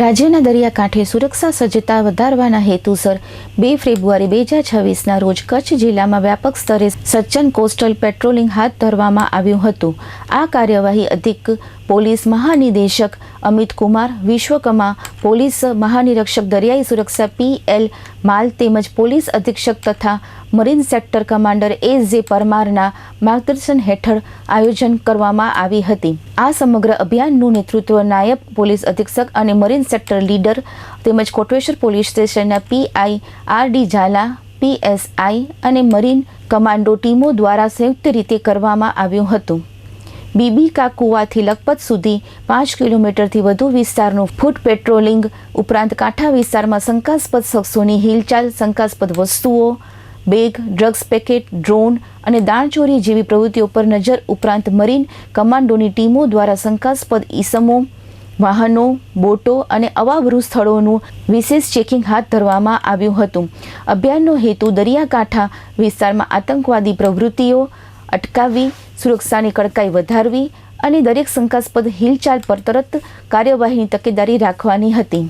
રાજ્યના દરિયાકાંઠે સુરક્ષા સજ્જતા વધારવાના હેતુસર 2 ફેબ્રુઆરી 2026ના રોજ કચ્છ જિલ્લામાં વ્યાપક સ્તરે સઘન કોસ્ટલ પેટ્રોલિંગ હાથ ધરવામાં આવ્યું હતું। આ કાર્યવાહી અધિક પોલીસ મહાનિદેશક અમિત કુમાર વિશ્વકર્મા, પોલીસ મહાનિરીક્ષક દરિયાઈ સુરક્ષા PL માલ તેમજ પોલીસ અધિક્ષક તથા મરીન સેક્ટર કમાન્ડર S.J. પરમારના માર્ગદર્શન હેઠળ આયોજન કરવામાં આવી હતી। આ સમગ્ર અભિયાનનું નેતૃત્વ નાયબ પોલીસ અધિક્ષક અને મરીન સેક્ટર લીડર તેમજ કોટેશ્વર પોલીસ સ્ટેશનના PI R.D. ઝાલા, PSI અને મરીન કમાન્ડો ટીમો દ્વારા સંયુક્ત રીતે કરવામાં આવ્યું હતું। બીબી કા કુવાથી લખપત સુધી 5 કિલોમીટરથી વધુ વિસ્તારનું ફૂટ પેટ્રોલિંગ ઉપરાંત કાંઠા વિસ્તારમાં શંકાસ્પદ શખ્સોની હિલચાલ, શંકાસ્પદ વસ્તુઓ, બેગ, ડ્રગ્સ પેકેટ, ડ્રોન અને દાણચોરી જેવી પ્રવૃત્તિઓ પર નજર ઉપરાંત મરીન કમાન્ડોની ટીમો દ્વારા શંકાસ્પદ ઈસમો, વાહનો, બોટો અને અવાવરૂ સ્થળોનું વિશેષ ચેકિંગ હાથ ધરવામાં આવ્યું હતું। અભિયાનનો હેતુ દરિયાકાંઠા વિસ્તારમાં આતંકવાદી પ્રવૃત્તિઓ અટકાવવી, સુરક્ષાની કડકાઈ વધારવી અને દરેક શંકાસ્પદ હિલચાલ પર તરત કાર્યવાહીની તકેદારી રાખવાની હતી।